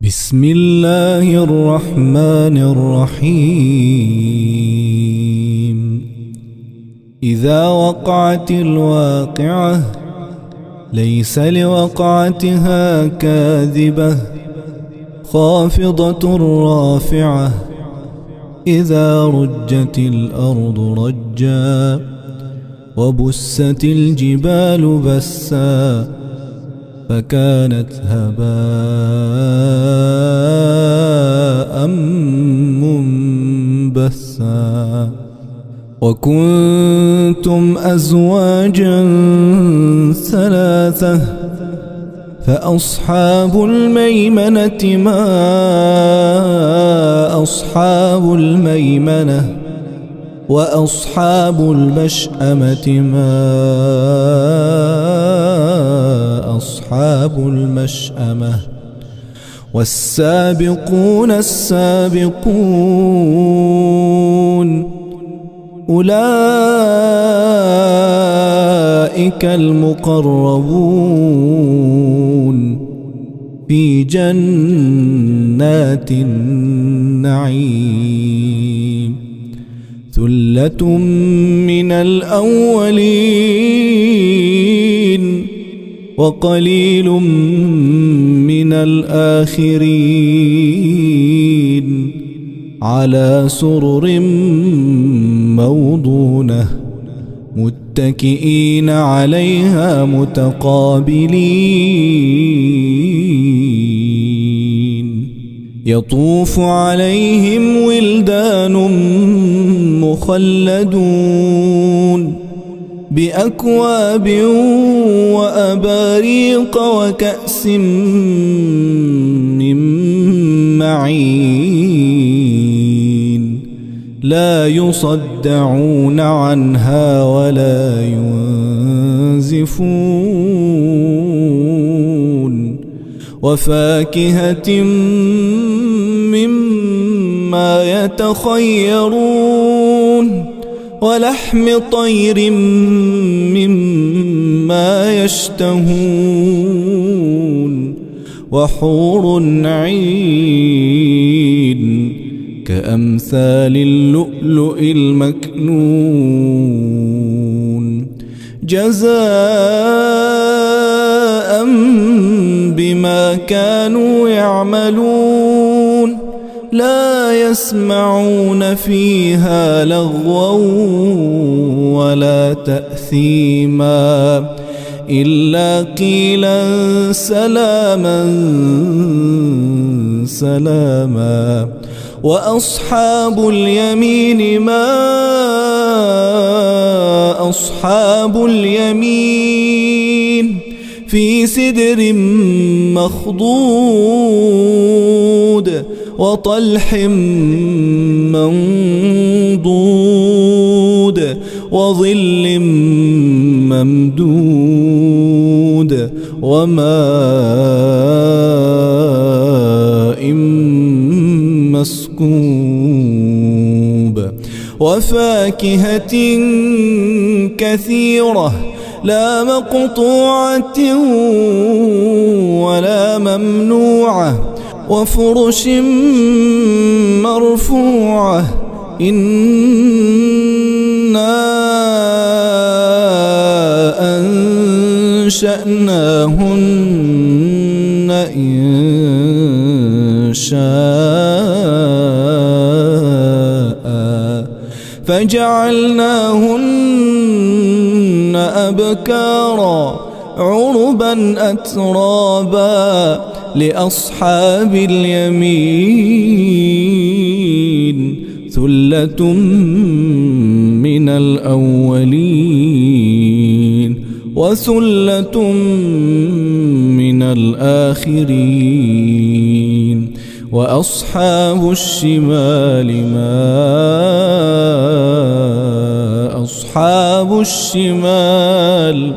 بسم الله الرحمن الرحيم. إذا وقعت الواقعة ليس لوقعتها كاذبة خافضة رافعة. إذا رجت الأرض رجا وبست الجبال بسا فكانت هباء منبثا. وكنتم أزواجا ثلاثة فأصحاب الميمنة ما أصحاب الميمنة وأصحاب المشأمة ما أصحاب المشأمة. والسابقون السابقون أولئك المقربون في جنات النعيم. ثلة من الأولين وقليل من الآخرين على سرر موضونة متكئين عليها متقابلين. يطوف عليهم ولدان مخلدون بأكواب وأباريق وكأس من معين لا يصدعون عنها ولا ينزفون. وفاكهة مما يتخيرون ولحم طير مما يشتهون. وحور عين كأمثال اللؤلؤ المكنون جزاء بما كانوا يعملون. لا يسمعون فيها لغوا ولا تأثيما إلا قيلا سلاما سلاما. وأصحاب اليمين ما أصحاب اليمين في سدر مخضود وطلح منضود وظل ممدود وماء مسكوب. وفاكهة كثيرة لا مقطوعة ولا ممنوعة. وفرش مرفوعة إنا أنشأناهن إنشاء فجعلناهن أبكارا عربا أترابا لأصحاب اليمين. ثلة من الأولين وثلة من الآخرين. وأصحاب الشمال ما أصحاب الشمال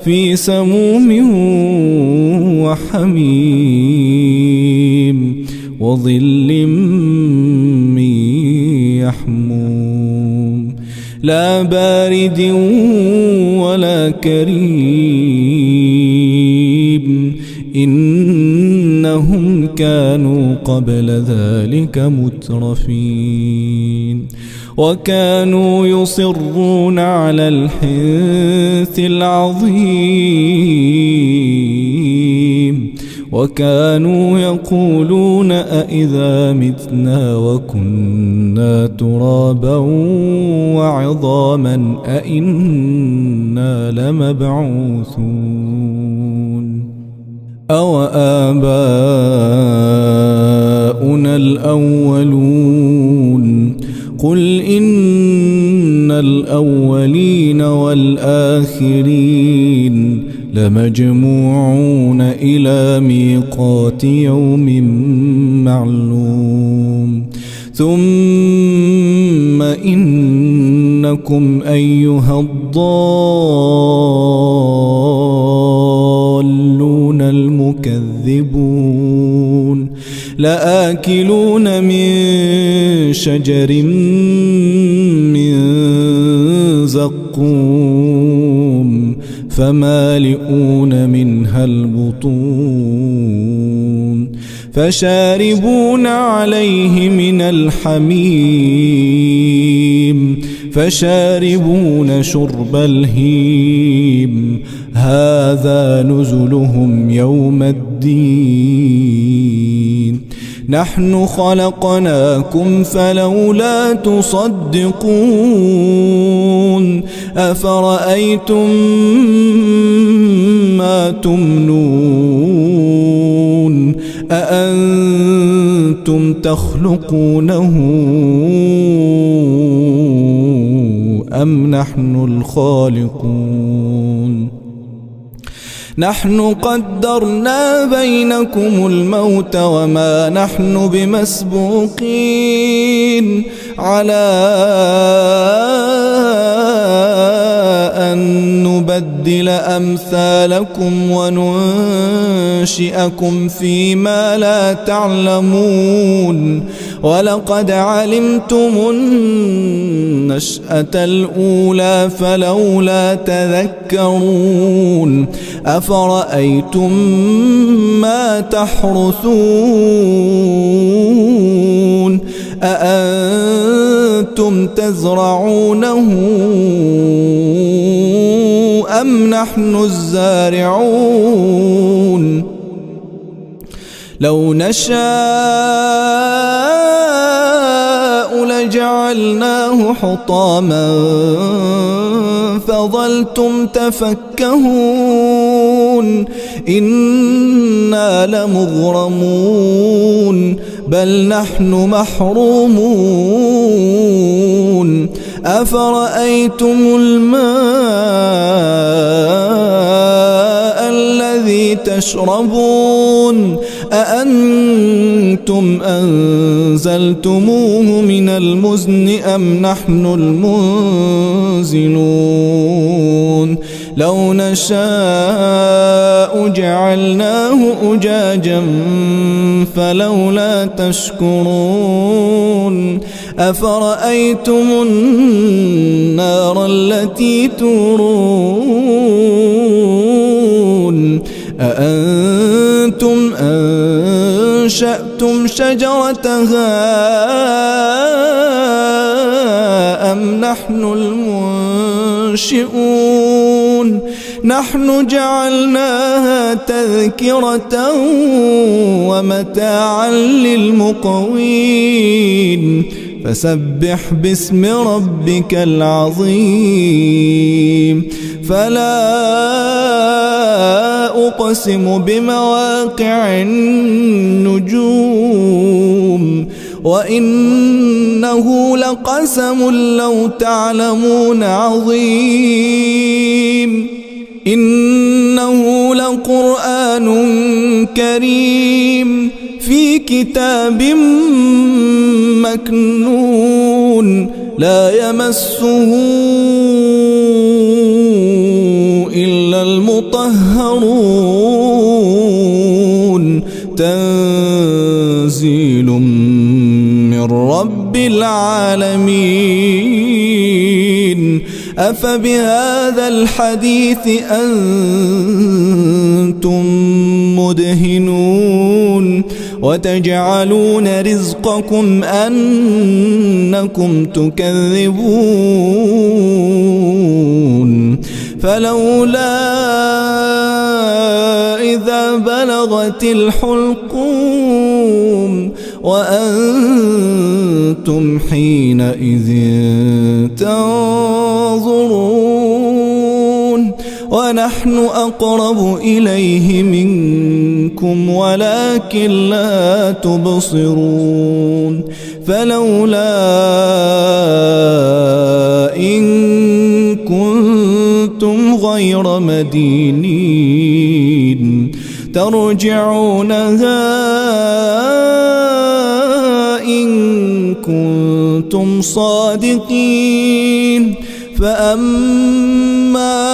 في سموم وحميم وظل من يحموم لا بارد ولا كريم إنهم كانوا قبل ذلك مترفين وكانوا يصرون على الحنث العظيم وكانوا يقولون أإذا متنا وكنا ترابا وعظاما أإنا لمبعوثون أو آباؤنا الأولون قل إن الأولين والآخرين لمجموعون إلى ميقات يوم معلوم ثم إنكم أيها الضالون المكذبون لآكلون من شجر من زقوم فمالئون منها البطون فشاربون عليه من الحميم فشاربون شرب الهيم هذا نزلهم يوم الدين نحن خلقناكم فلولا تصدقون أفرأيتم ما تمنون أأنتم تخلقونه أم نحن الخالقون نحن قدرنا بينكم الموت وما نحن بمسبوقين على أن نبدل أمثالكم وننشئكم فيما لا تعلمون ولقد علمتم النشأة الأولى فلولا تذكرون أفرأيتم ما تحرثون أأنتم تزرعونه أم نحن الزارعون لو نشاء لجعلناه حطاما فظلتم تفكهون إنا لمغرمون بل نحن محرومون أفرأيتم الماء الذي تشربون أأنتم أنزلتموه من المزن أم نحن المنزلون لو نشاء جعلناه أجاجا فلولا تشكرون أفرأيتم النار التي تورون أأنتم أنشأتم شجرتها أم نحن المنشئون نحن جعلناها تذكرة ومتاعا للمقوين فسبح باسم ربك العظيم فلا أقسم بمواقع النجوم وإنه لقسم لو تعلمون عظيم إنه لقرآن كريم في كتاب مكنون لا يمسه إلا المطهرون تنزيل من رب العالمين أفبهذا الحديث أنتم مدهنون وتجعلون رزقكم أنكم تكذبون فلولا إذا بلغت الحلقوم وأنتم حينئذ تنظرون ونحن أقرب إليه منكم ولكن لا تبصرون فلولا إن كنتم غير مدينين ترجعونها إن كنتم صادقين فأما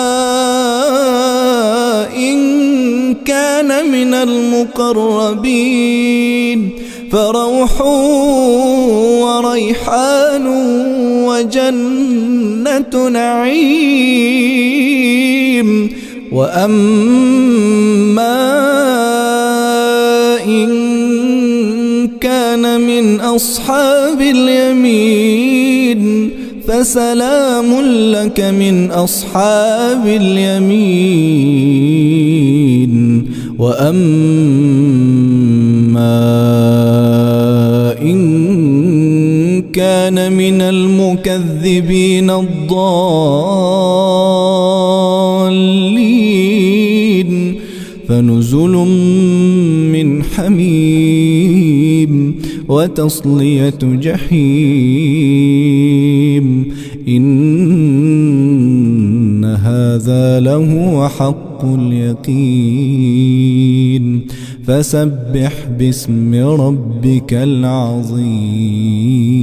إن كان من المقربين فروح وريحان وجنة نعيم وأما إن كان من أصحاب اليمين فسلام لك من أصحاب اليمين وأما إن كان من المكذبين الضالين فنزل من حميم وتصلية جحيم إن هذا لهو حق اليقين فسبح باسم ربك العظيم.